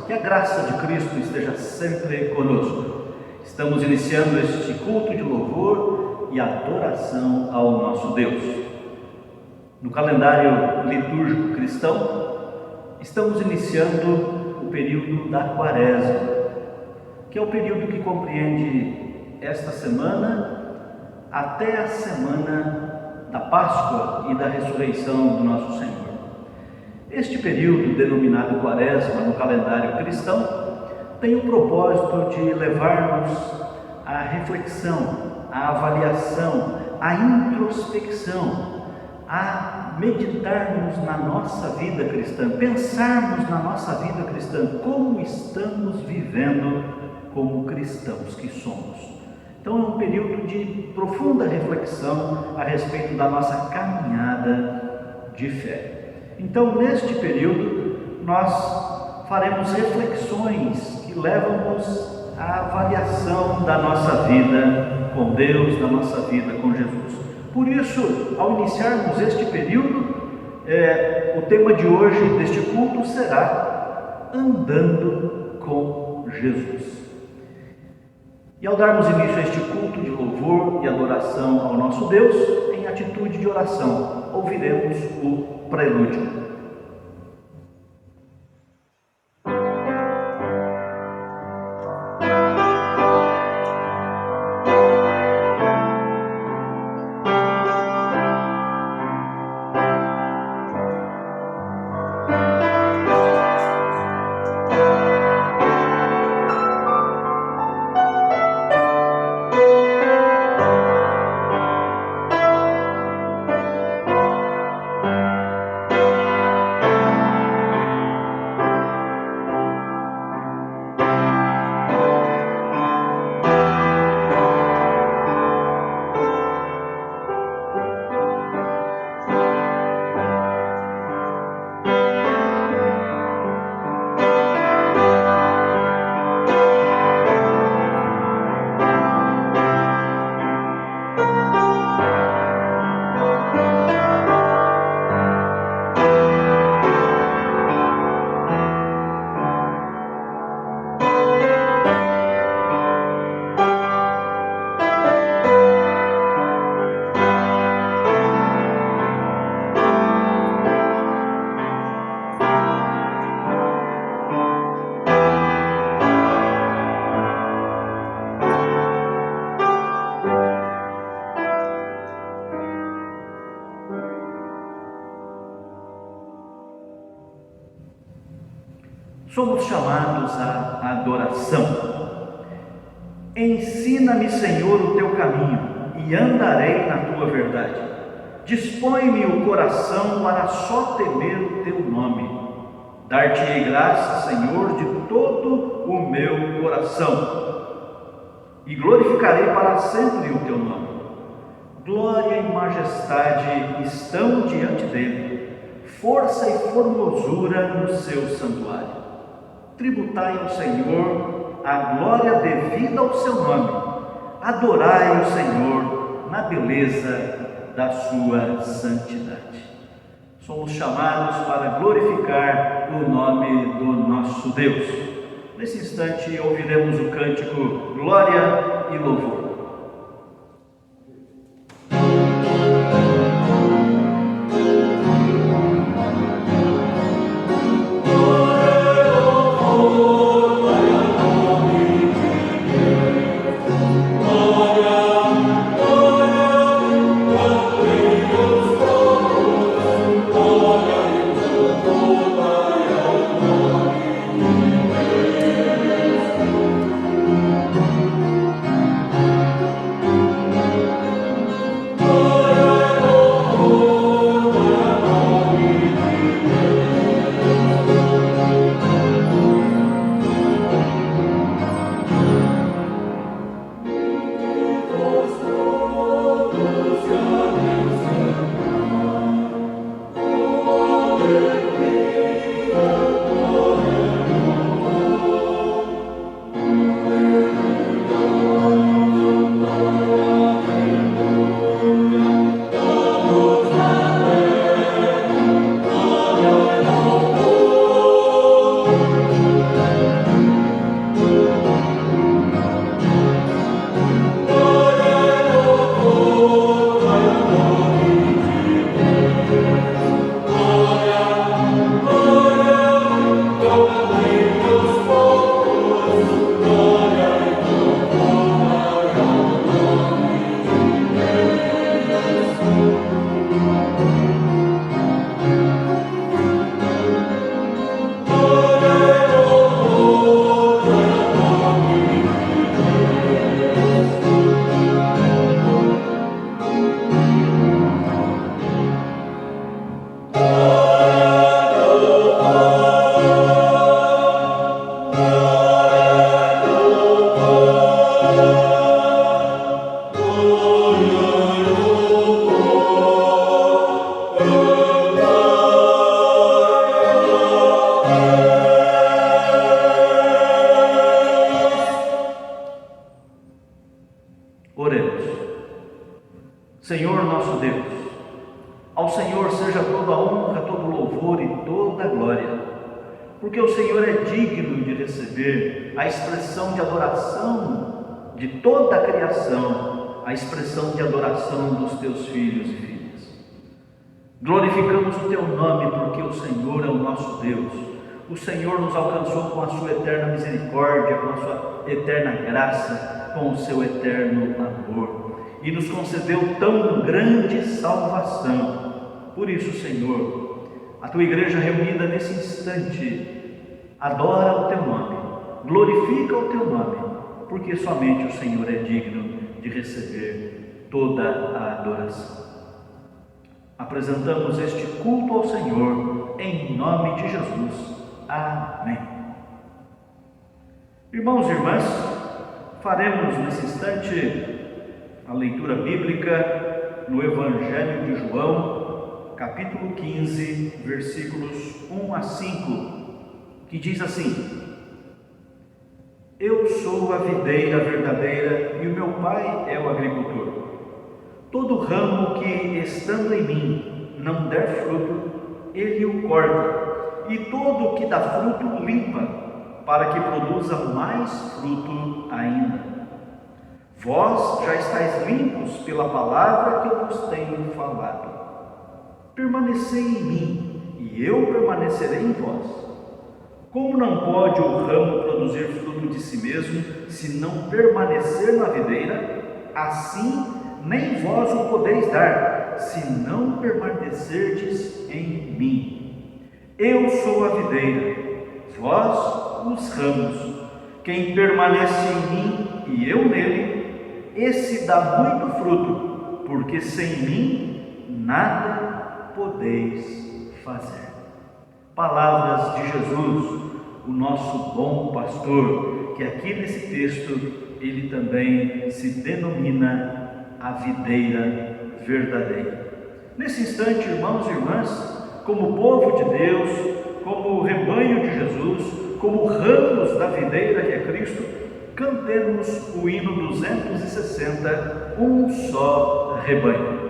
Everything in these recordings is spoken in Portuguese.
Que a graça de Cristo esteja sempre conosco. Estamos iniciando este culto de louvor e adoração ao nosso Deus. No calendário litúrgico cristão, estamos iniciando o período da Quaresma, que é o período que compreende esta semana até a semana da Páscoa e da ressurreição do nosso Senhor. Este período, denominado Quaresma no calendário cristão, tem o propósito de levar-nos à reflexão, à avaliação, à introspecção, a meditarmos na nossa vida cristã, pensarmos na nossa vida cristã, como estamos vivendo como cristãos que somos. Então é um período de profunda reflexão a respeito da nossa caminhada de fé. Então, neste período, nós faremos reflexões que levam-nos à avaliação da nossa vida com Deus, da nossa vida com Jesus. Por isso, ao iniciarmos este período, o tema de hoje deste culto será Andando com Jesus. E ao darmos início a este culto de louvor e adoração ao nosso Deus, em atitude de oração, ouviremos o prelúdio. Somos chamados à adoração. Ensina-me, Senhor, o teu caminho, e andarei na tua verdade. Dispõe-me o coração para só temer o teu nome. Dar-te-ei graça, Senhor, de todo o meu coração, e glorificarei para sempre o teu nome. Glória e majestade estão diante dele, força e formosura no seu santuário. Tributai ao Senhor a glória devida ao seu nome. Adorai o Senhor na beleza da sua santidade. Somos chamados para glorificar o nome do nosso Deus. Nesse instante ouviremos o cântico Glória e Louvor. Senhor nosso Deus, ao Senhor seja toda a honra, todo o louvor e toda a glória, porque o Senhor é digno de receber a expressão de adoração de toda a criação, a expressão de adoração dos teus filhos e filhas. Glorificamos o teu nome, porque o Senhor é o nosso Deus. O Senhor nos alcançou com a sua eterna misericórdia, com a sua eterna graça, com o seu eterno amor, e nos concedeu tão grande salvação. Por isso, Senhor, a tua igreja reunida nesse instante adora o teu nome, glorifica o teu nome, porque somente o Senhor é digno de receber toda a adoração. Apresentamos este culto ao Senhor em nome de Jesus. Amém. Irmãos e irmãs, faremos nesse instante a leitura bíblica no Evangelho de João, capítulo 15, versículos 1 a 5, que diz assim: Eu sou a videira verdadeira e o meu Pai é o agricultor. Todo ramo que, estando em mim, não der fruto, ele o corta, e todo o que dá fruto limpa, para que produza mais fruto ainda. Vós já estáis limpos pela palavra que eu vos tenho falado. Permanecei em mim, e eu permanecerei em vós. Como não pode o ramo produzir fruto de si mesmo, se não permanecer na videira, assim nem vós o podeis dar, se não permanecerdes em mim. Eu sou a videira, vós os ramos. Quem permanece em mim e eu nele, esse dá muito fruto, porque sem mim nada podeis fazer. Palavras de Jesus, o nosso bom pastor, que aqui nesse texto ele também se denomina a videira verdadeira. Nesse instante, irmãos e irmãs, como povo de Deus, como rebanho de Jesus, como ramos da videira que é Cristo, cantemos o hino 260, um só rebanho.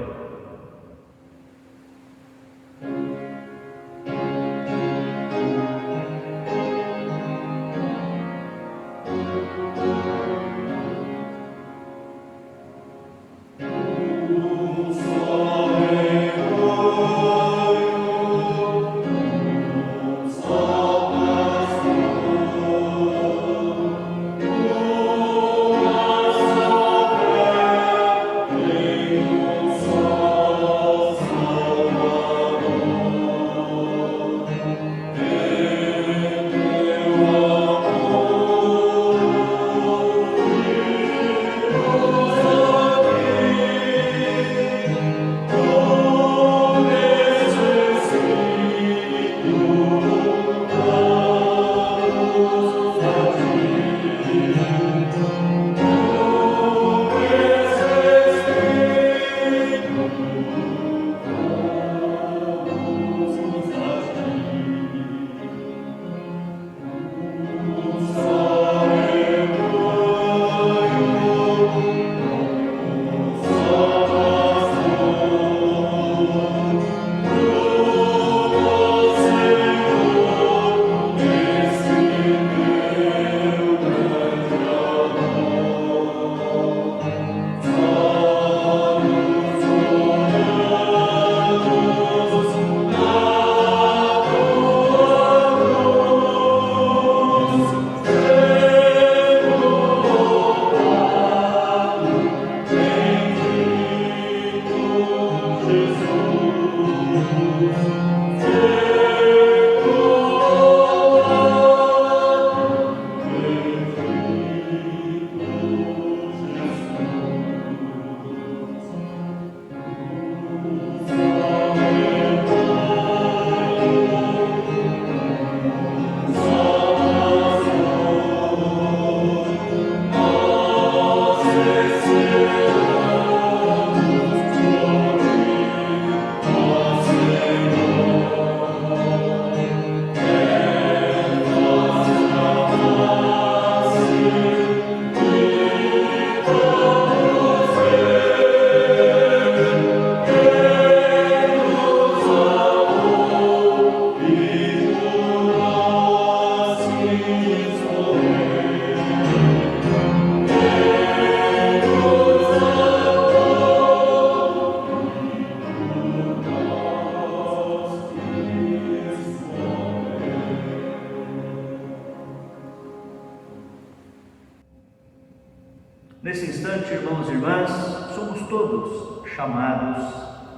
Nesse instante, irmãos e irmãs, somos todos chamados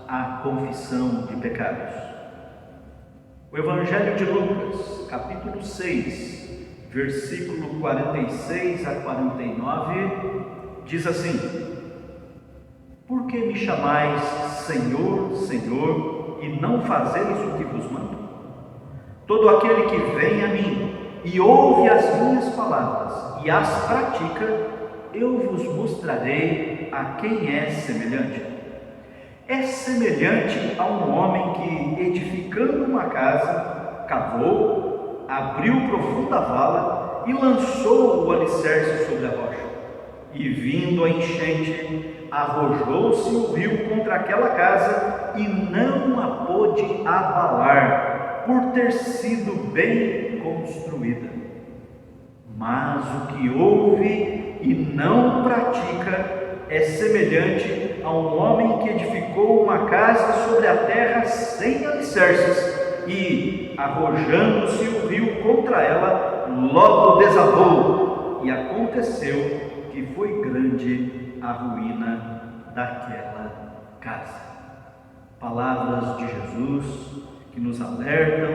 à confissão de pecados. O Evangelho de Lucas, capítulo 6, versículo 46 a 49, diz assim: Por que me chamais Senhor, Senhor, e não fazeis o que vos mando? Todo aquele que vem a mim e ouve as minhas palavras e as pratica, eu vos mostrarei a quem é semelhante. É semelhante a um homem que, edificando uma casa, cavou, abriu profunda vala e lançou o alicerce sobre a rocha. E vindo a enchente, arrojou-se o rio contra aquela casa e não a pôde abalar, por ter sido bem construída. Mas o que ouve e não pratica é semelhante a um homem que edificou uma casa sobre a terra sem alicerces e, arrojando-se o rio contra ela, logo desabou, e aconteceu que foi grande a ruína daquela casa. Palavras de Jesus que nos alertam,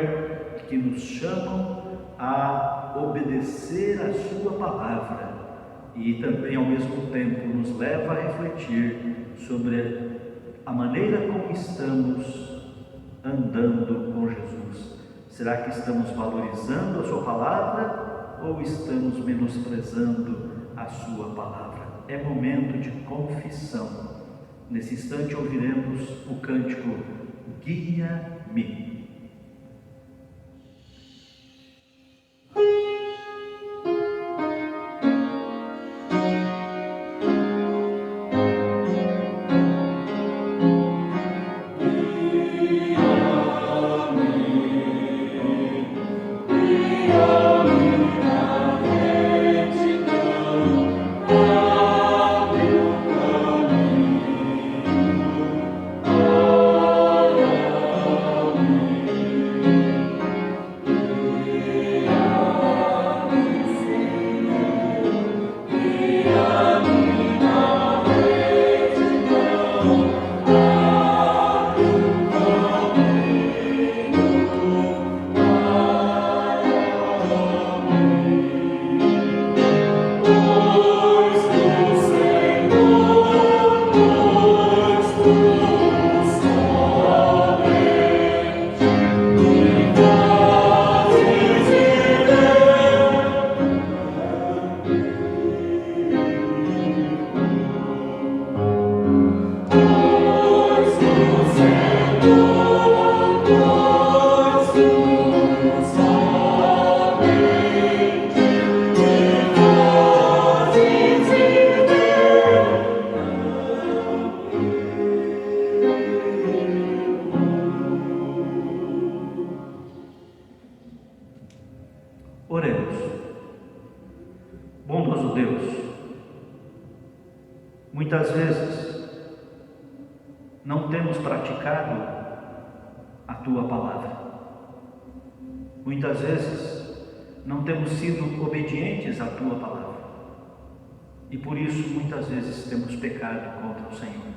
que nos chamam a obedecer a sua palavra e também ao mesmo tempo nos leva a refletir sobre a maneira como estamos andando com Jesus. Será que estamos valorizando a sua palavra ou estamos menosprezando a sua palavra? É momento de confissão. Nesse instante ouviremos o cântico Guia-me. Oremos. Bondoso Deus, muitas vezes não temos praticado a Tua palavra. Muitas vezes não temos sido obedientes à Tua palavra. E por isso muitas vezes temos pecado contra o Senhor.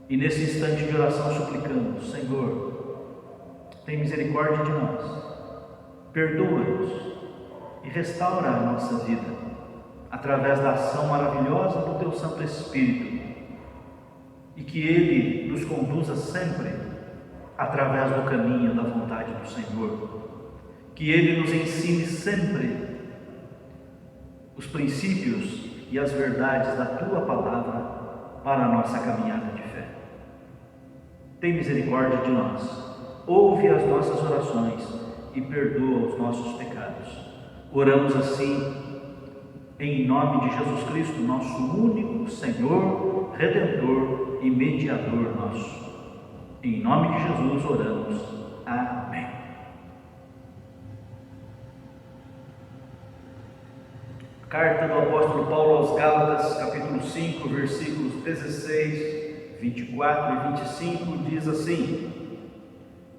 E nesse instante de oração suplicamos: Senhor, tem misericórdia de nós. Perdoa-nos e restaura a nossa vida através da ação maravilhosa do Teu Santo Espírito, e que Ele nos conduza sempre através do caminho da vontade do Senhor, que Ele nos ensine sempre os princípios e as verdades da Tua palavra para a nossa caminhada de fé. Tem misericórdia de nós, ouve as nossas orações e perdoa os nossos pecados. Oramos assim em nome de Jesus Cristo, nosso único Senhor, Redentor e Mediador nosso. Em nome de Jesus oramos. Amém. Carta do apóstolo Paulo aos Gálatas, capítulo 5, versículos 16, 24 e 25, diz assim: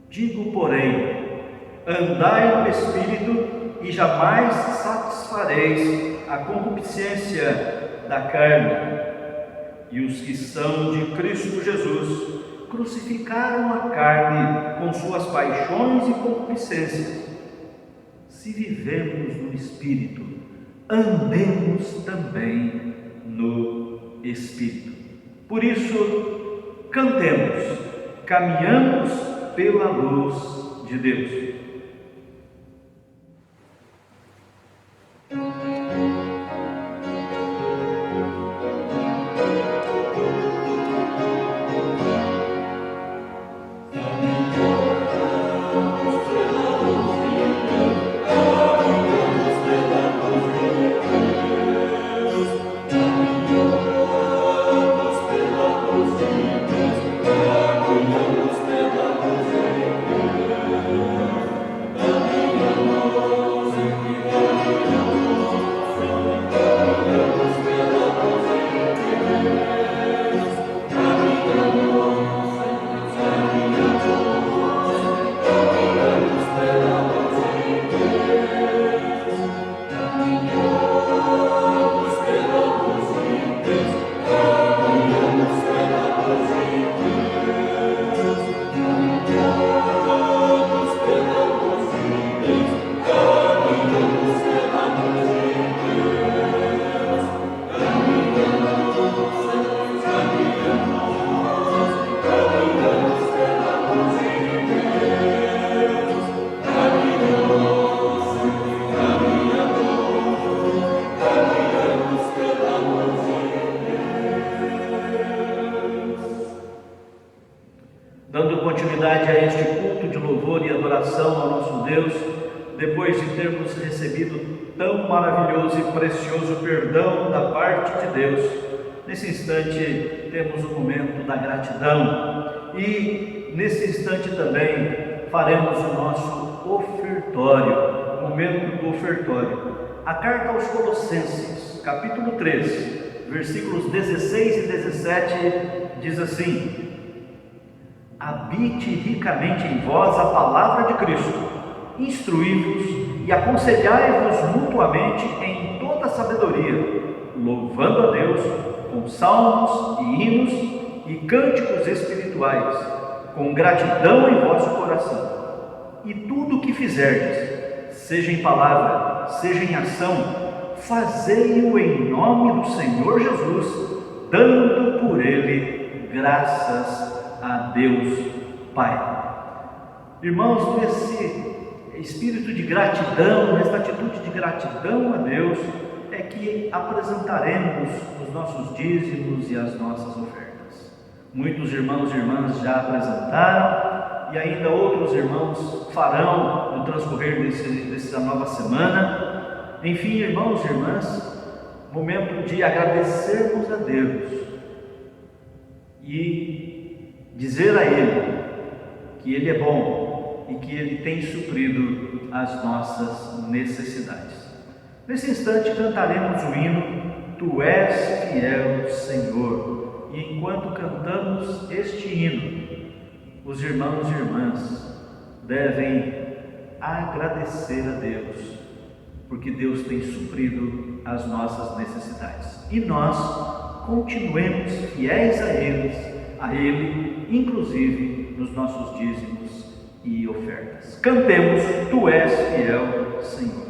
Digo, porém, andai no Espírito, e jamais satisfareis a concupiscência da carne, e os que são de Cristo Jesus crucificaram a carne com suas paixões e concupiscências. Se vivemos no Espírito, andemos também no Espírito. Por isso, cantemos, caminhamos pela luz de Deus. Dando continuidade a este culto de louvor e adoração ao nosso Deus, depois de termos recebido tão maravilhoso e precioso perdão da parte de Deus, nesse instante temos o momento da gratidão e nesse instante também faremos o nosso ofertório, o momento do ofertório. A carta aos Colossenses, capítulo 3, versículos 16 e 17 diz assim: habite ricamente em vós a palavra de Cristo, instruí-vos e aconselhai-vos mutuamente em toda sabedoria, louvando a Deus com salmos e hinos e cânticos espirituais, com gratidão em vosso coração. E tudo o que fizerdes, seja em palavra, seja em ação, fazei-o em nome do Senhor Jesus, dando por ele graças a Deus Pai. Irmãos, nesse espírito de gratidão, nesta atitude de gratidão a Deus, é que apresentaremos os nossos dízimos e as nossas ofertas. Muitos irmãos e irmãs já apresentaram e ainda outros irmãos farão no transcorrer dessa nova semana. Enfim, irmãos e irmãs, momento de agradecermos a Deus e dizer a Ele que Ele é bom e que Ele tem suprido as nossas necessidades. Nesse instante cantaremos o hino Tu és fiel, Senhor, e enquanto cantamos este hino, os irmãos e irmãs devem agradecer a Deus, porque Deus tem suprido as nossas necessidades. E nós continuemos fiéis a Ele, inclusive nos nossos dízimos e ofertas. Cantemos, Tu és fiel, Senhor.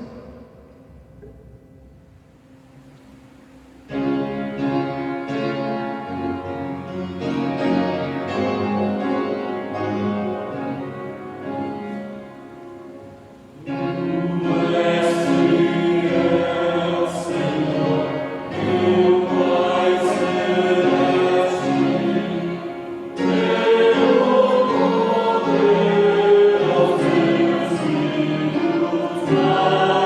Oh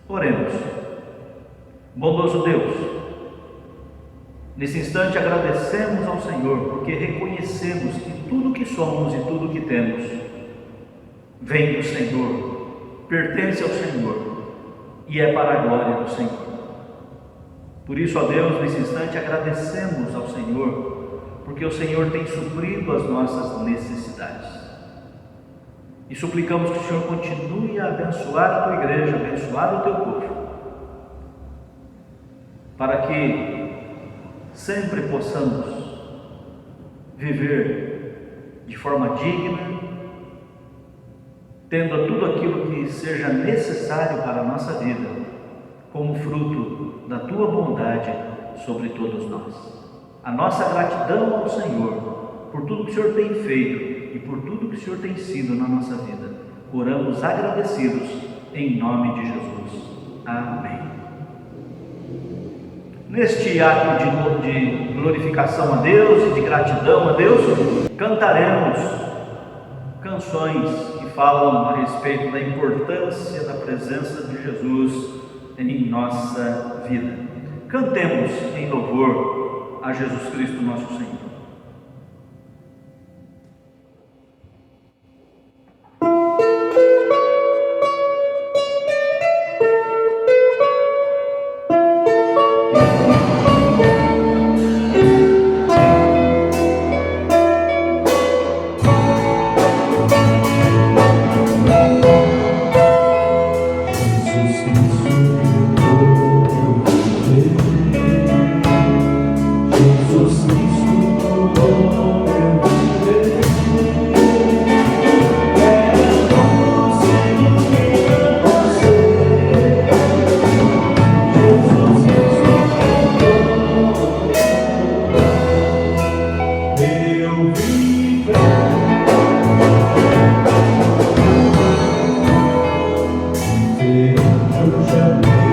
Oremos. Bondoso Deus, nesse instante agradecemos ao Senhor, porque reconhecemos que tudo que somos e tudo que temos vem do Senhor, pertence ao Senhor e é para a glória do Senhor. Por isso, ó Deus, nesse instante agradecemos ao Senhor, porque o Senhor tem suprido as nossas necessidades. E suplicamos que o Senhor continue a abençoar a tua igreja, abençoar o teu povo, para que sempre possamos viver de forma digna, tendo tudo aquilo que seja necessário para a nossa vida, como fruto da tua bondade sobre todos nós. A nossa gratidão ao Senhor por tudo que o Senhor tem feito e por tudo que o Senhor tem sido na nossa vida. Oramos agradecidos em nome de Jesus. Amém. Neste ato de glorificação a Deus e de gratidão a Deus, cantaremos canções que falam a respeito da importância da presença de Jesus em nossa vida. Cantemos em louvor a Jesus Cristo, nosso Senhor. Eu já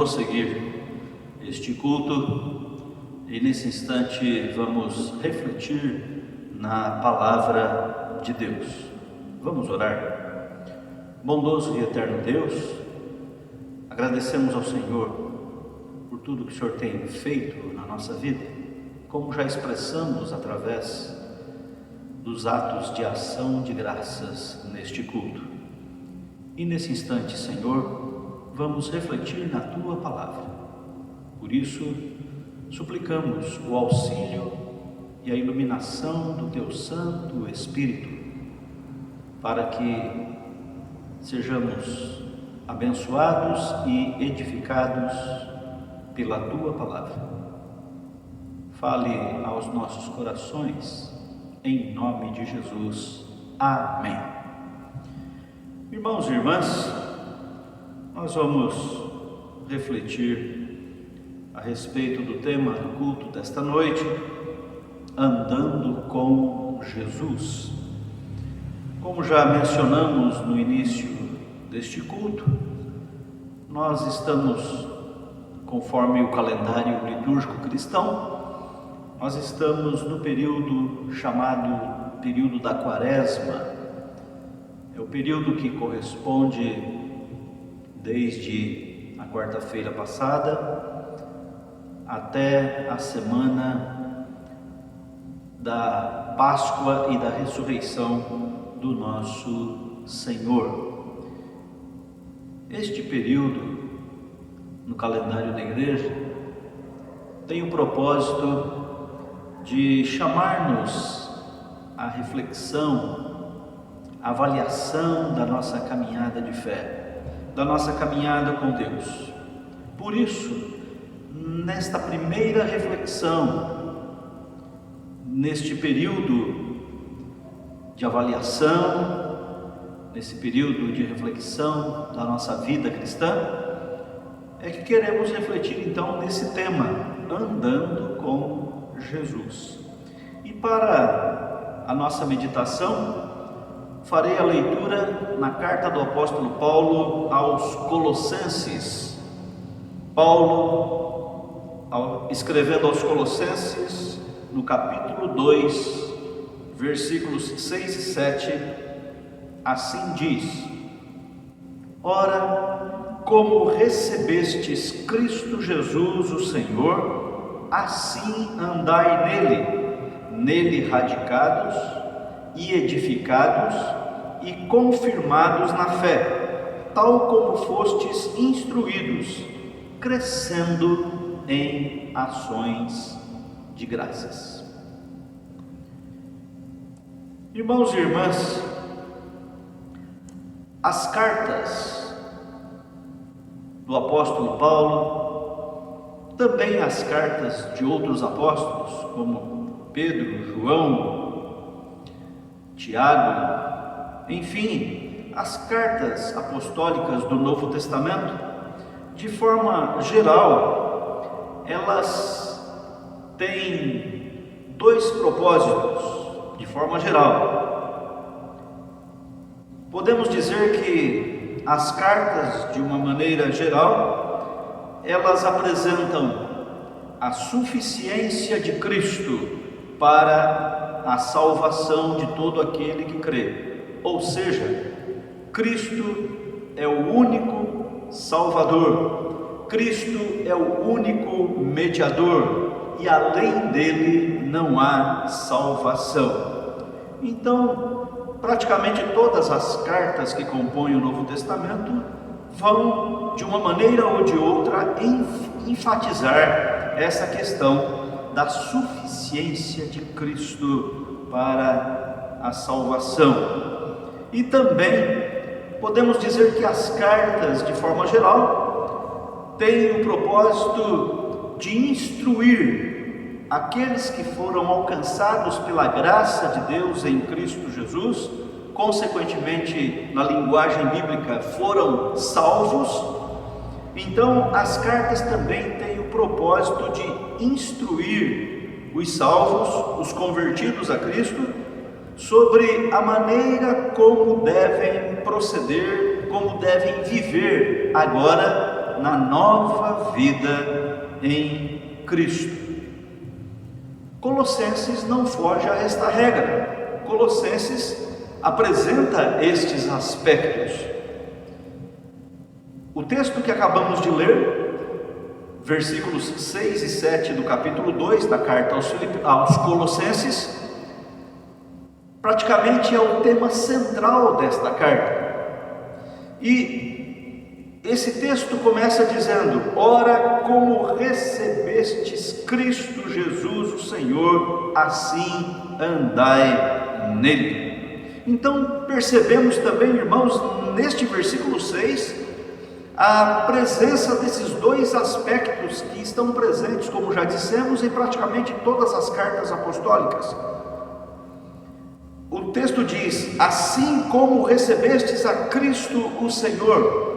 prosseguir este culto e nesse instante vamos refletir na palavra de Deus. Vamos orar. Bondoso e eterno Deus, agradecemos ao Senhor por tudo que o Senhor tem feito na nossa vida, como já expressamos através dos atos de ação de graças neste culto. E nesse instante, Senhor, vamos refletir na Tua palavra. Por isso, suplicamos o auxílio e a iluminação do Teu Santo Espírito, para que sejamos abençoados e edificados pela Tua palavra. Fale aos nossos corações, em nome de Jesus. Amém. Irmãos e irmãs, nós vamos refletir a respeito do tema do culto desta noite, andando com Jesus. Como já mencionamos no início deste culto, nós estamos, conforme o calendário litúrgico cristão, nós estamos no período chamado período da Quaresma. É o período que corresponde desde a quarta-feira passada até a semana da Páscoa e da ressurreição do nosso Senhor. Este período no calendário da igreja tem o propósito de chamar-nos à reflexão, à avaliação da nossa caminhada de fé, da nossa caminhada com Deus. Por isso, nesta primeira reflexão, neste período de avaliação, nesse período de reflexão da nossa vida cristã, é que queremos refletir então nesse tema, andando com Jesus. E para a nossa meditação, farei a leitura na carta do apóstolo Paulo aos Colossenses. Paulo, escrevendo aos Colossenses, no capítulo 2, versículos 6 e 7, assim diz: Ora, como recebestes Cristo Jesus o Senhor, assim andai nele radicados e edificados e confirmados na fé, tal como fostes instruídos, crescendo em ações de graças. Irmãos e irmãs, as cartas do apóstolo Paulo, também as cartas de outros apóstolos, como Pedro, João, Tiago, enfim, as cartas apostólicas do Novo Testamento, de forma geral, elas têm dois propósitos, de forma geral. Podemos dizer que as cartas, de uma maneira geral, elas apresentam a suficiência de Cristo para a salvação de todo aquele que crê. Ou seja, Cristo é o único Salvador, Cristo é o único mediador e além dele não há salvação. Então, praticamente todas as cartas que compõem o Novo Testamento vão, de uma maneira ou de outra, enfatizar essa questão da suficiência de Cristo para a salvação. E também podemos dizer que as cartas, de forma geral, têm o propósito de instruir aqueles que foram alcançados pela graça de Deus em Cristo Jesus, consequentemente, na linguagem bíblica, foram salvos. Então, as cartas também têm o propósito de instruir os salvos, os convertidos a Cristo, sobre a maneira como devem proceder, como devem viver agora na nova vida em Cristo. Colossenses não foge a esta regra. Colossenses apresenta estes aspectos. O texto que acabamos de ler, versículos 6 e 7 do capítulo 2 da carta aos Colossenses, praticamente é o tema central desta carta. E esse texto começa dizendo: ora, como recebestes Cristo Jesus, o Senhor, assim andai nele. Então percebemos também, irmãos, neste versículo 6, a presença desses dois aspectos que estão presentes, como já dissemos, em praticamente todas as cartas apostólicas. O texto diz: assim como recebestes a Cristo o Senhor.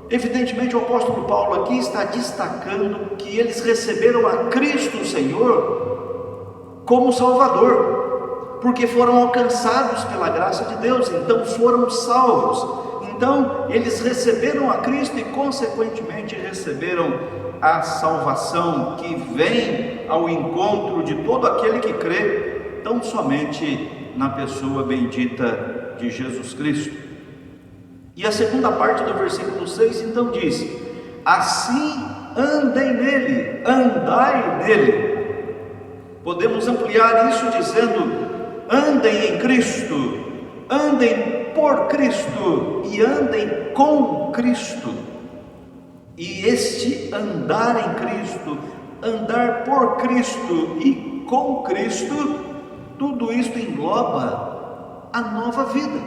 Evidentemente o apóstolo Paulo aqui está destacando que eles receberam a Cristo o Senhor como Salvador, porque foram alcançados pela graça de Deus, então foram salvos. Então eles receberam a Cristo e consequentemente receberam a salvação que vem ao encontro de todo aquele que crê, tão somente na pessoa bendita de Jesus Cristo. E a segunda parte do versículo 6 então diz: assim andem nele, andai nele. Podemos ampliar isso dizendo: andem em Cristo, andem por Cristo e andem com Cristo. E este andar em Cristo, andar por Cristo e com Cristo, tudo isto engloba a nova vida,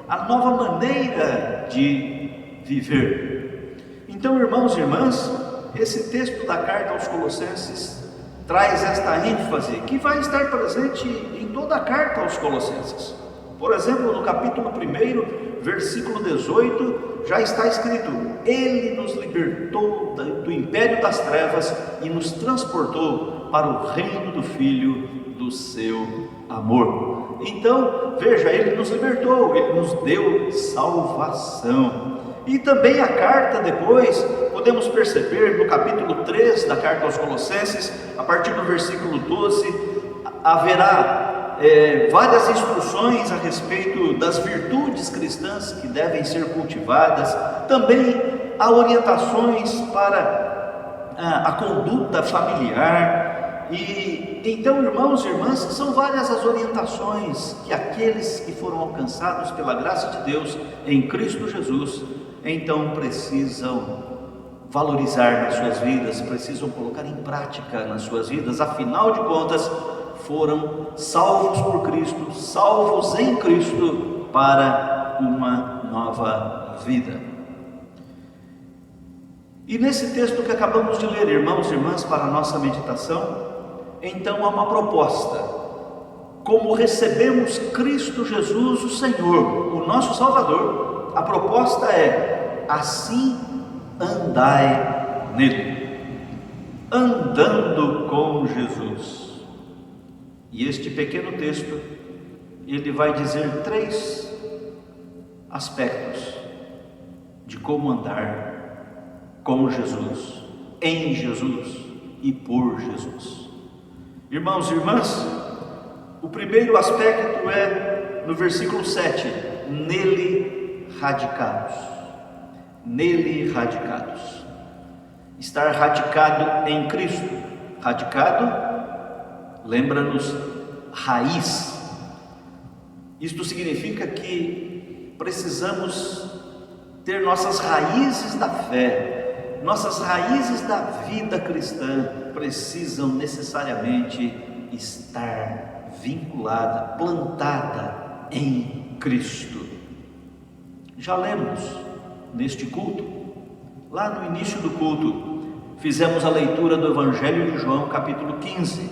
a nova maneira de viver. Então, irmãos e irmãs, esse texto da carta aos Colossenses traz esta ênfase que vai estar presente em toda a carta aos Colossenses. Por exemplo, no capítulo 1, versículo 18, já está escrito: Ele nos libertou do império das trevas e nos transportou para o reino do Filho do seu amor. Então, veja, Ele nos libertou, Ele nos deu salvação. E também a carta depois, podemos perceber no capítulo 3 da carta aos Colossenses, a partir do versículo 12, haverá várias instruções a respeito das virtudes cristãs que devem ser cultivadas. Também há orientações para a conduta familiar. E então, irmãos e irmãs, são várias as orientações que aqueles que foram alcançados pela graça de Deus em Cristo Jesus, então precisam valorizar nas suas vidas, precisam colocar em prática nas suas vidas. Afinal de contas, foram salvos por Cristo, salvos em Cristo para uma nova vida. E nesse texto que acabamos de ler, irmãos e irmãs, para a nossa meditação, então há uma proposta: como recebemos Cristo Jesus, o Senhor, o nosso Salvador, a proposta é: assim andai nele, andando com Jesus. E este pequeno texto, ele vai dizer 3 aspectos de como andar com Jesus, em Jesus e por Jesus. Irmãos e irmãs, o primeiro aspecto é no versículo 7, nele radicados. Nele radicados. Estar radicado em Cristo. Radicado lembra-nos raiz. Isto significa que precisamos ter nossas raízes da fé, nossas raízes da vida cristã precisam necessariamente estar vinculada, plantada em Cristo. Já lemos neste culto, lá no início do culto, fizemos a leitura do Evangelho de João, capítulo 15,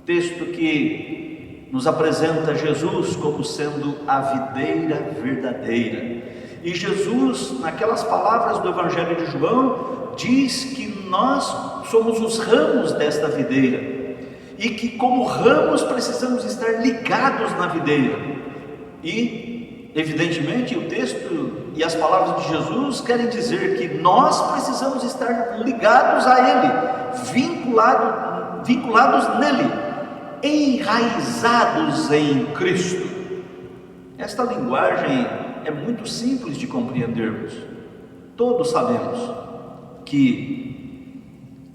texto que nos apresenta Jesus como sendo a videira verdadeira. E Jesus, naquelas palavras do Evangelho de João, diz que nós somos os ramos desta videira e que, como ramos, precisamos estar ligados na videira. E evidentemente, o texto e as palavras de Jesus querem dizer que nós precisamos estar ligados a Ele, vinculados nele, enraizados em Cristo. Esta linguagem é muito simples de compreendermos. Todos sabemos que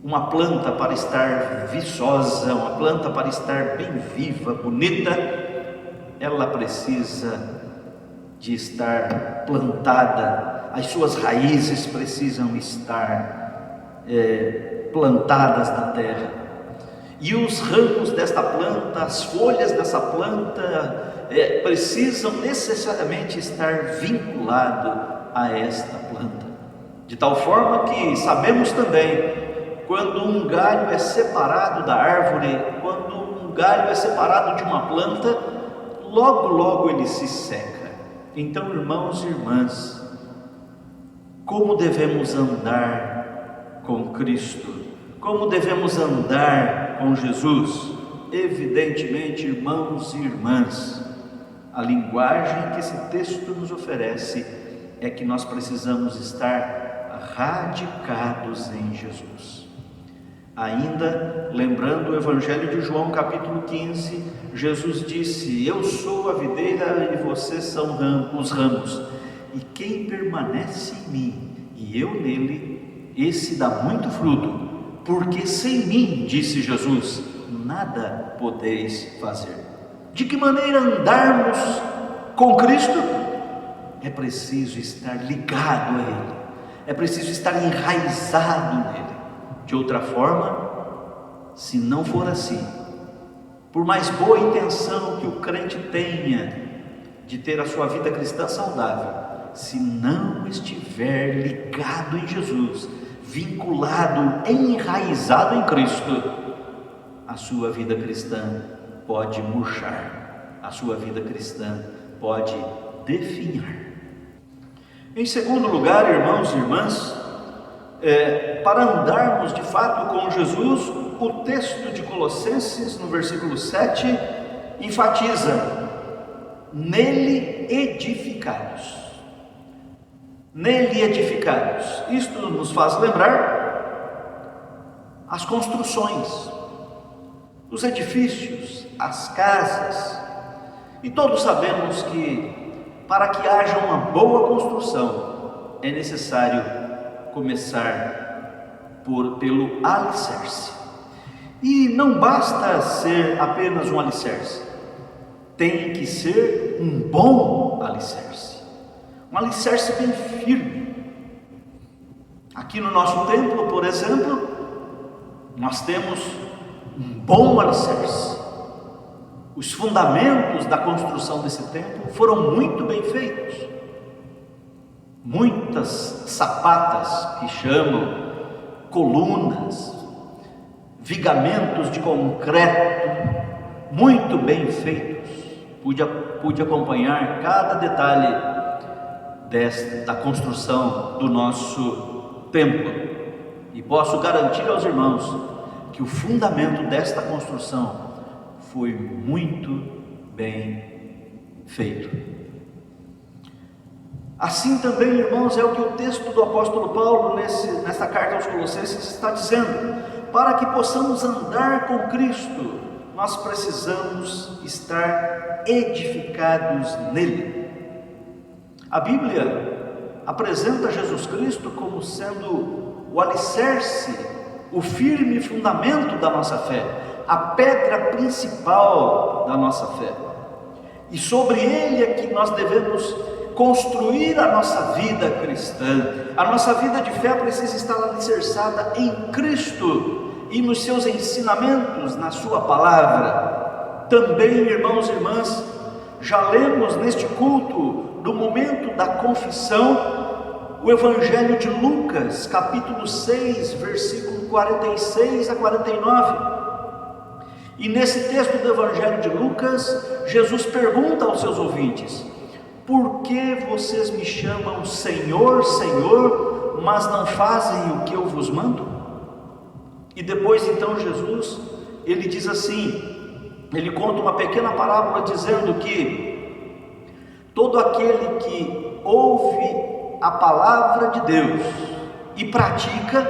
uma planta, para estar viçosa, uma planta para estar bem viva, bonita, ela precisa de estar plantada, as suas raízes precisam estar plantadas na terra, e os ramos desta planta, as folhas dessa planta precisam necessariamente estar vinculados a esta planta, de tal forma que sabemos também, quando um galho é separado da árvore, quando um galho é separado de uma planta, logo ele se seca. Então, irmãos e irmãs, como devemos andar com Cristo? Como devemos andar com Jesus? Evidentemente, irmãos e irmãs, a linguagem que esse texto nos oferece é que nós precisamos estar radicados em Jesus. Ainda lembrando o Evangelho de João, capítulo 15, Jesus disse: eu sou a videira e vocês são os ramos, e quem permanece em mim e eu nele, esse dá muito fruto, porque sem mim, disse Jesus, nada podeis fazer. De que maneira andarmos com Cristo? É preciso estar ligado a Ele, é preciso estar enraizado nele. De outra forma, se não for assim, por mais boa intenção que o crente tenha de ter a sua vida cristã saudável, se não estiver ligado em Jesus, vinculado, enraizado em Cristo, a sua vida cristã pode murchar, a sua vida cristã pode definhar. Em segundo lugar, irmãos e irmãs, para andarmos de fato com Jesus, o texto de Colossenses, no versículo 7, enfatiza: nele edificados. Nele edificados. Isto nos faz lembrar as construções, os edifícios, as casas. E todos sabemos que para que haja uma boa construção é necessário começar pelo alicerce. E não basta ser apenas um alicerce, tem que ser um bom alicerce, um alicerce bem firme. Aqui no nosso templo, por exemplo, nós temos um bom alicerce. Os fundamentos da construção desse templo foram muito bem feitos. Muitas sapatas, que chamam, colunas, vigamentos de concreto, muito bem feitos. Pude acompanhar cada detalhe da construção do nosso templo, e posso garantir aos irmãos que o fundamento desta construção foi muito bem feito. Assim também, irmãos, é o que o texto do apóstolo Paulo nesta carta aos Colossenses está dizendo: para que possamos andar com Cristo, nós precisamos estar edificados nele. A Bíblia apresenta Jesus Cristo como sendo o alicerce, o firme fundamento da nossa fé, a pedra principal da nossa fé, e sobre ele é que nós devemos construir a nossa vida cristã. A nossa vida de fé precisa estar alicerçada em Cristo e nos seus ensinamentos, na sua palavra. Também, irmãos e irmãs, já lemos neste culto, no momento da confissão, o Evangelho de Lucas, capítulo 6, versículo 46 a 49. E nesse texto do Evangelho de Lucas, Jesus pergunta aos seus ouvintes: por que vocês me chamam Senhor, Senhor, mas não fazem o que eu vos mando? E depois então Jesus, ele diz assim, ele conta uma pequena parábola dizendo que todo aquele que ouve a palavra de Deus e pratica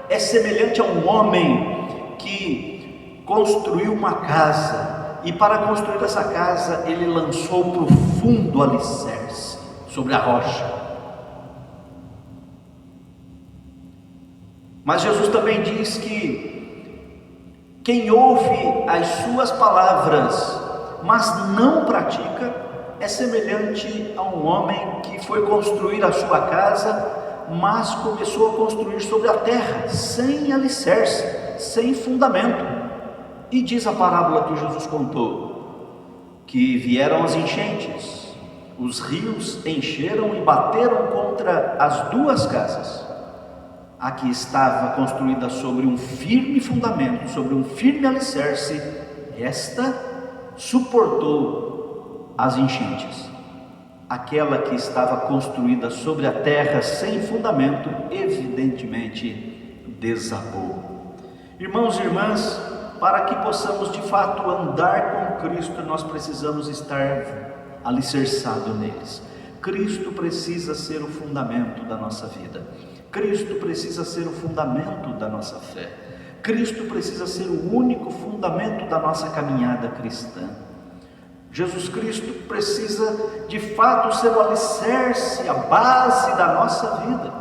é semelhante a um homem que construiu uma casa, e para construir essa casa ele lançou profundo alicerce sobre a rocha. Mas Jesus também diz que quem ouve as suas palavras, mas não pratica, é semelhante a um homem que foi construir a sua casa, mas começou a construir sobre a terra, sem alicerce, sem fundamento. E diz a parábola que Jesus contou, que vieram as enchentes, os rios encheram e bateram contra as duas casas. A que estava construída sobre um firme fundamento, sobre um firme alicerce, esta suportou as enchentes. Aquela que estava construída sobre a terra sem fundamento, evidentemente desabou. Irmãos e irmãs, para que possamos de fato andar com Cristo, nós precisamos estar alicerçados neles. Cristo precisa ser o fundamento da nossa vida. Cristo precisa ser o fundamento da nossa fé. Cristo precisa ser o único fundamento da nossa caminhada cristã. Jesus Cristo precisa de fato ser o alicerce, a base da nossa vida,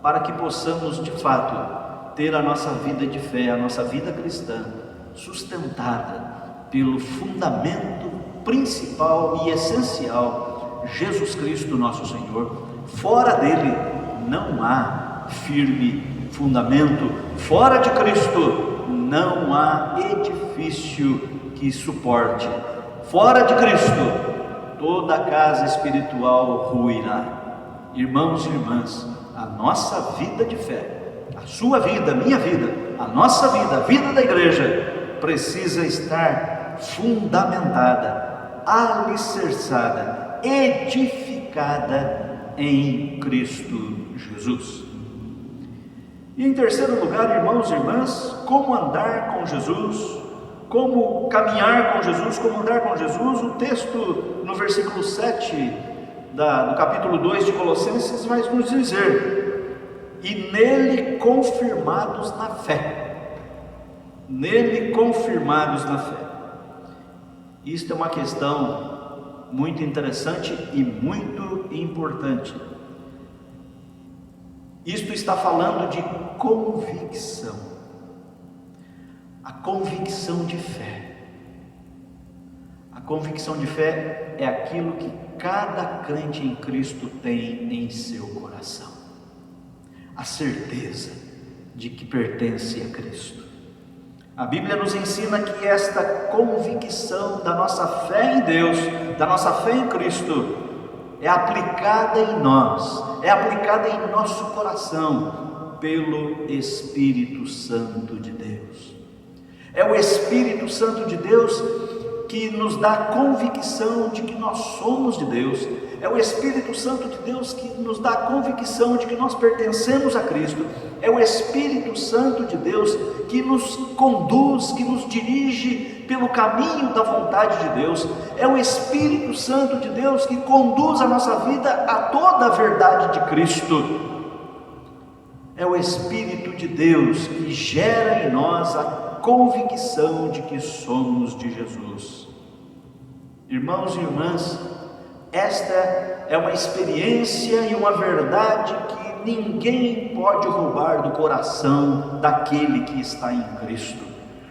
para que possamos de fato ter a nossa vida de fé, a nossa vida cristã, sustentada pelo fundamento principal e essencial, Jesus Cristo nosso Senhor. Fora dele não há firme fundamento, fora de Cristo não há edifício que suporte, fora de Cristo toda a casa espiritual ruirá. Irmãos e irmãs, a nossa vida de fé, a sua vida, a minha vida, a nossa vida, a vida da igreja, precisa estar fundamentada, alicerçada, edificada em Cristo Jesus. E em terceiro lugar, irmãos e irmãs, como andar com Jesus, como caminhar com Jesus, como andar com Jesus, o texto no versículo 7 do capítulo 2 de Colossenses vai nos dizer: e nele confirmados na fé. Nele confirmados na fé. Isto é uma questão muito interessante e muito importante. Isto está falando de convicção, a convicção de fé. A convicção de fé é aquilo que cada crente em Cristo tem em seu coração, a certeza de que pertence a Cristo. A Bíblia nos ensina que esta convicção da nossa fé em Deus, da nossa fé em Cristo, é aplicada em nós, é aplicada em nosso coração pelo Espírito Santo de Deus. É o Espírito Santo de Deus que nos dá convicção de que nós somos de Deus. É o Espírito Santo de Deus que nos dá convicção de que nós pertencemos a Cristo. É o Espírito Santo de Deus que nos conduz, que nos dirige pelo caminho da vontade de Deus. É o Espírito Santo de Deus que conduz a nossa vida a toda a verdade de Cristo. É o Espírito de Deus que gera em nós a convicção de que somos de Jesus. Irmãos e irmãs, esta é uma experiência e uma verdade que ninguém pode roubar do coração daquele que está em Cristo,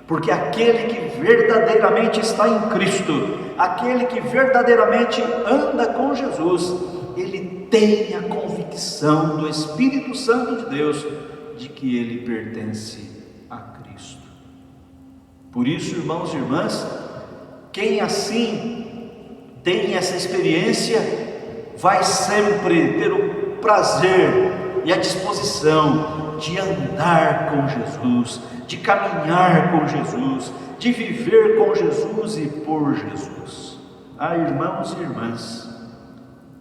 porque aquele que verdadeiramente está em Cristo, aquele que verdadeiramente anda com Jesus, ele tem a convicção do Espírito Santo de Deus de que ele pertence a Cristo. Por isso, irmãos e irmãs, quem assim tem essa experiência vai sempre ter o prazer e a disposição de andar com Jesus, de caminhar com Jesus, de viver com Jesus e por Jesus. Ah, irmãos e irmãs,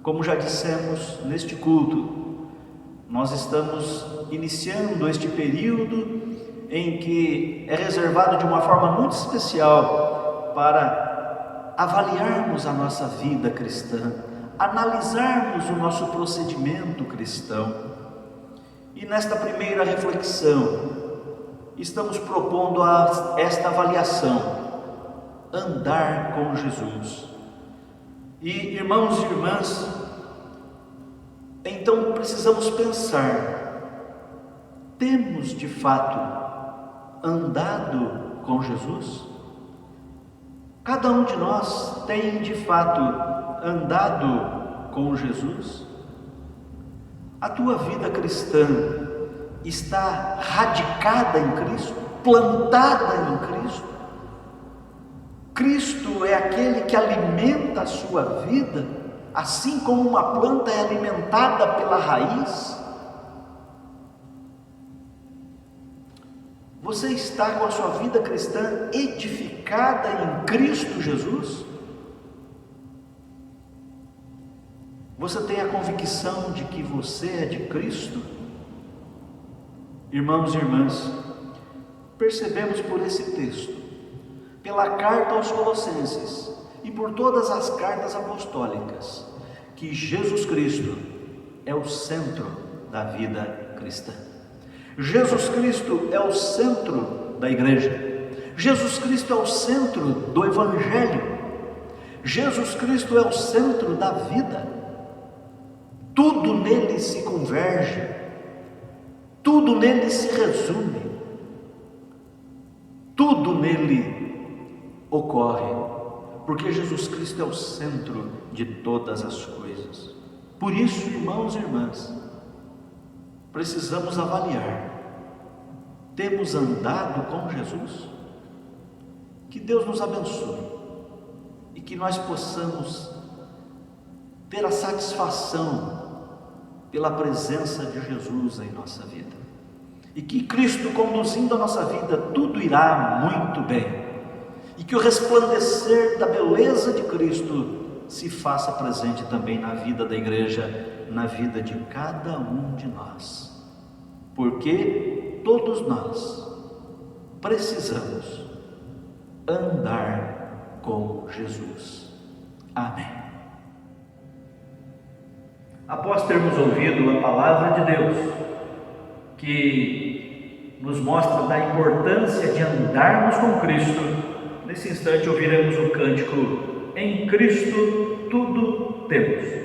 como já dissemos neste culto, nós estamos iniciando este período em que é reservado de uma forma muito especial para avaliarmos a nossa vida cristã, analisarmos o nosso procedimento cristão. E nesta primeira reflexão, estamos propondo esta avaliação: andar com Jesus. E irmãos e irmãs, então precisamos pensar: temos de fato andado com Jesus? Cada um de nós tem de fato andado com Jesus? A tua vida cristã está radicada em Cristo, plantada em Cristo? Cristo é aquele que alimenta a sua vida, assim como uma planta é alimentada pela raiz? Você está com a sua vida cristã edificada em Cristo Jesus? Você tem a convicção de que você é de Cristo? Irmãos e irmãs, percebemos por esse texto, pela carta aos Colossenses e por todas as cartas apostólicas, que Jesus Cristo é o centro da vida cristã. Jesus Cristo é o centro da igreja. Jesus Cristo é o centro do Evangelho. Jesus Cristo é o centro da vida. Tudo nele se converge, tudo nele se resume, tudo nele ocorre, porque Jesus Cristo é o centro de todas as coisas. Por isso, irmãos e irmãs, precisamos avaliar: temos andado com Jesus? Que Deus nos abençoe e que nós possamos ter a satisfação pela presença de Jesus em nossa vida, e que Cristo conduzindo a nossa vida, tudo irá muito bem, e que o resplandecer da beleza de Cristo se faça presente também na vida da igreja, na vida de cada um de nós, porque todos nós precisamos andar com Jesus. Amém. Após termos ouvido a palavra de Deus, que nos mostra da importância de andarmos com Cristo, nesse instante ouviremos o cântico Em Cristo Tudo Temos.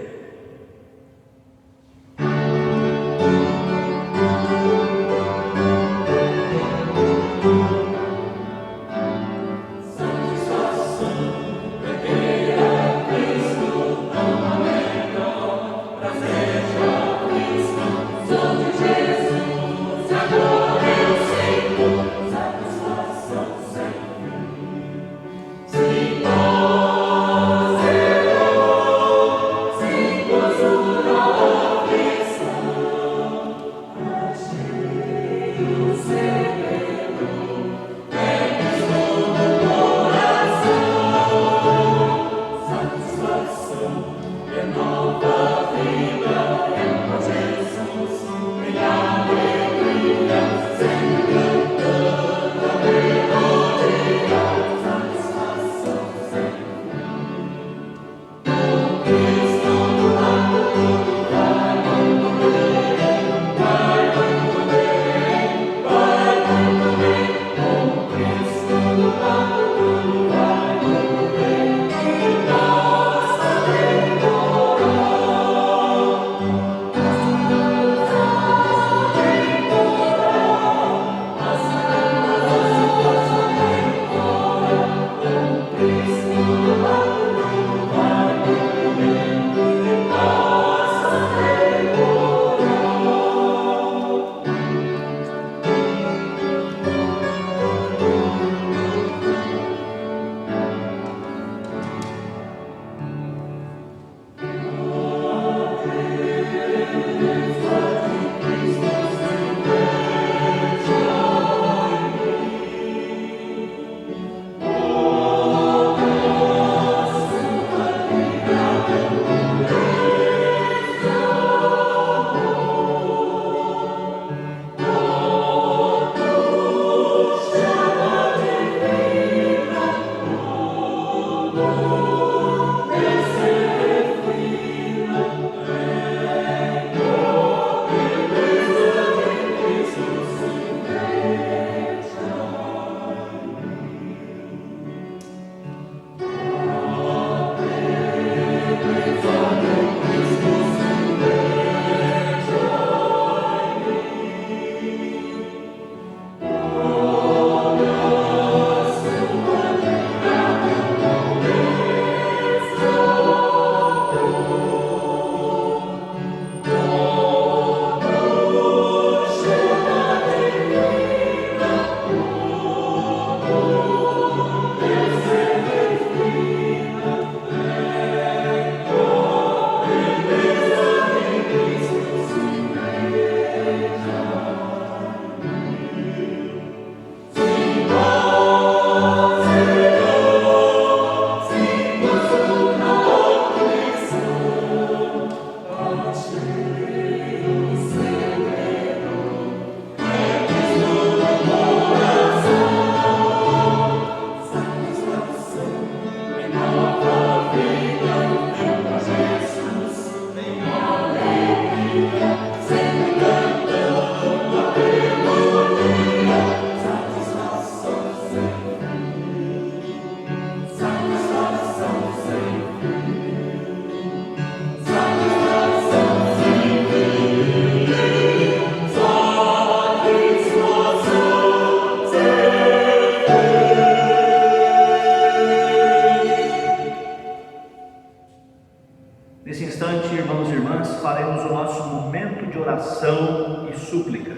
irmãos e irmãs, faremos o nosso momento de oração e súplica.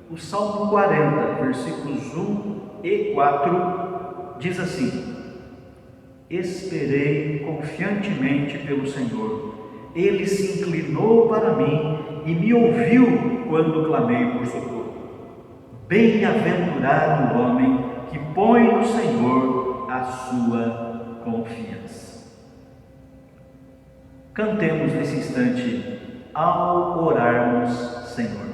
O Salmo 40, versículos 1 e 4, diz assim: esperei confiantemente pelo Senhor. Ele se inclinou para mim e me ouviu quando clamei por socorro. Bem-aventurado o homem que põe no Senhor a sua confiança. Cantemos nesse instante ao orarmos, Senhor.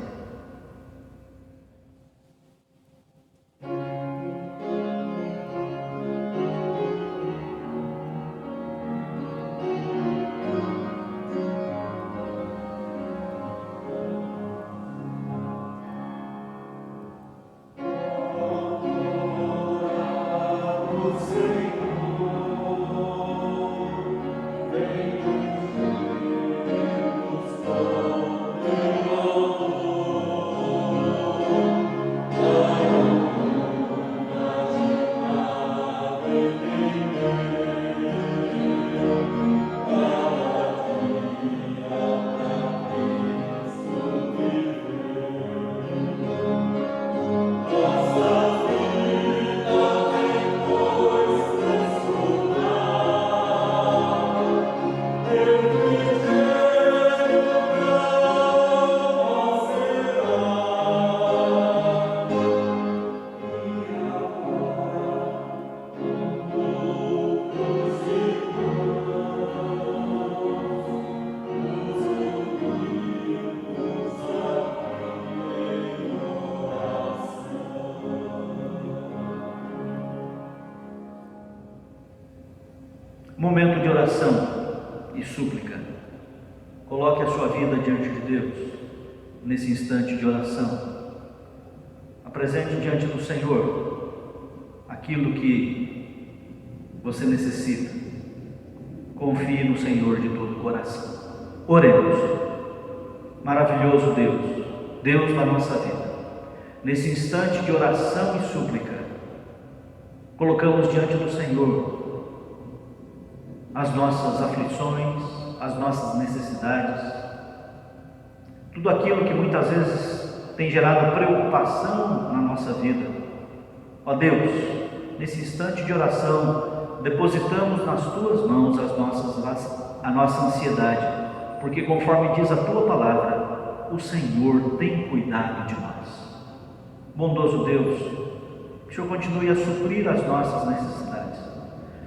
Momento de oração e súplica. Coloque a sua vida diante de Deus nesse instante de oração. Apresente diante do Senhor aquilo que você necessita. Confie no Senhor de todo o coração. Oremos. Maravilhoso Deus, Deus da nossa vida, nesse instante de oração e súplica, colocamos diante do Senhor as nossas aflições, as nossas necessidades, tudo aquilo que muitas vezes tem gerado preocupação na nossa vida. Ó Deus, nesse instante de oração, depositamos nas Tuas mãos a nossa ansiedade, porque conforme diz a Tua palavra, o Senhor tem cuidado de nós. Bondoso Deus, que o Senhor continue a suprir as nossas necessidades.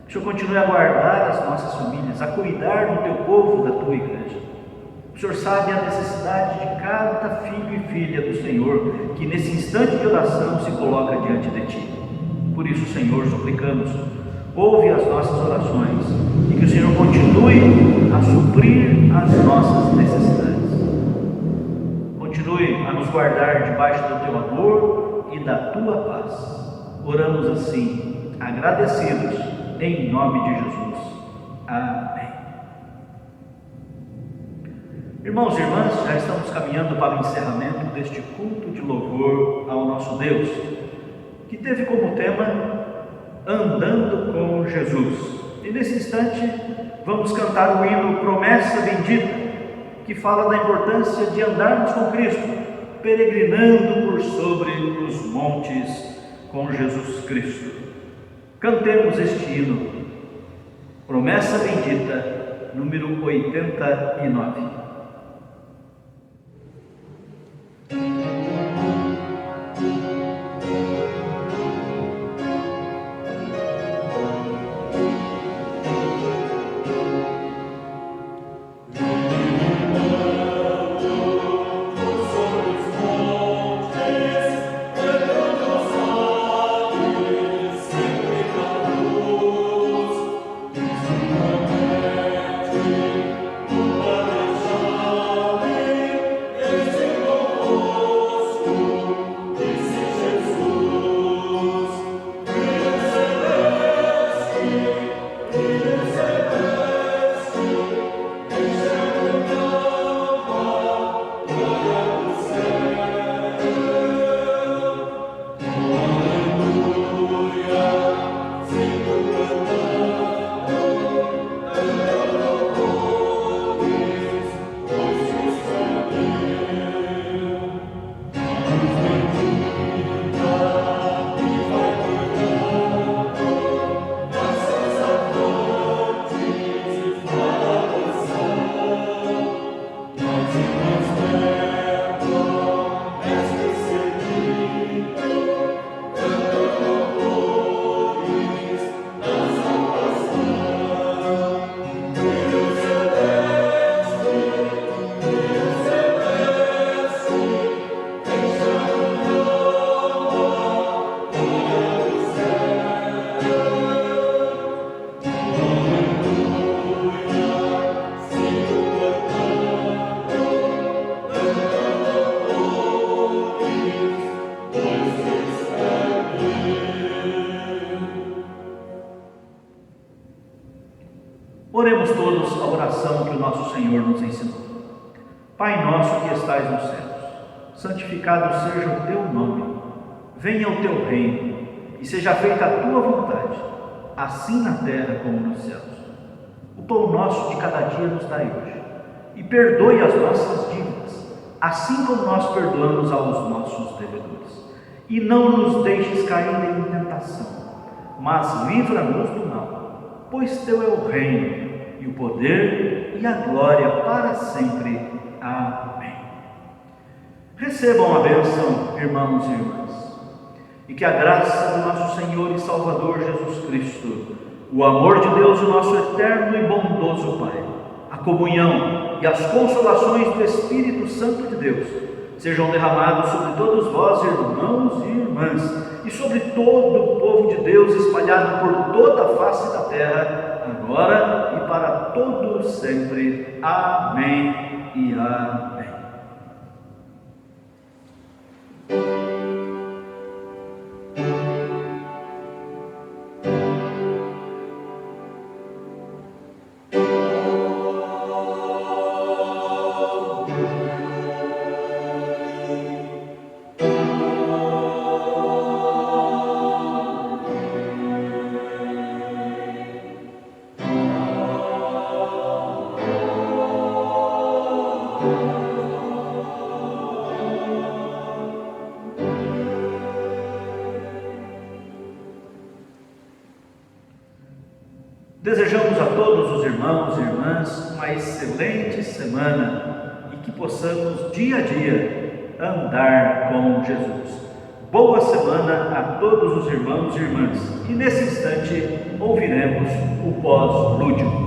Que o Senhor continue a guardar as nossas famílias, a cuidar do Teu povo, da Tua igreja. O Senhor sabe a necessidade de cada filho e filha do Senhor, que nesse instante de oração se coloca diante de Ti. Por isso, Senhor, suplicamos, ouve as nossas orações e que o Senhor continue a suprir as nossas necessidades. Continue a nos guardar debaixo do Teu amor e da Tua paz. Oramos assim, agradecidos, em nome de Jesus. Amém. Irmãos e irmãs, já estamos caminhando para o encerramento deste culto de louvor ao nosso Deus, que teve como tema Andando com Jesus. E nesse instante vamos cantar o hino Promessa Bendita, que fala da importância de andarmos com Cristo, peregrinando por sobre os montes com Jesus Cristo. Cantemos este hino, Promessa Bendita, número 89. Thank you. Senhor nos ensinou. Pai nosso que estais nos céus, santificado seja o teu nome. Venha o teu reino e seja feita a tua vontade, assim na terra como nos céus. O pão nosso de cada dia nos dai hoje, e perdoe as nossas dívidas, assim como nós perdoamos aos nossos devedores. E não nos deixes cair em tentação, mas livra-nos do mal, pois teu é o reino, e o poder e a glória para sempre. Amém. Recebam a bênção, irmãos e irmãs, e que a graça do nosso Senhor e Salvador Jesus Cristo, o amor de Deus, o nosso eterno e bondoso Pai, a comunhão e as consolações do Espírito Santo de Deus sejam derramados sobre todos vós, irmãos e irmãs, e sobre todo o povo de Deus espalhado por toda a face da terra, agora e para todos sempre. Amém e amém. Desejamos a todos os irmãos e irmãs uma excelente semana e que possamos dia a dia andar com Jesus. Boa semana a todos os irmãos e irmãs. E nesse instante ouviremos o pós-lúdio.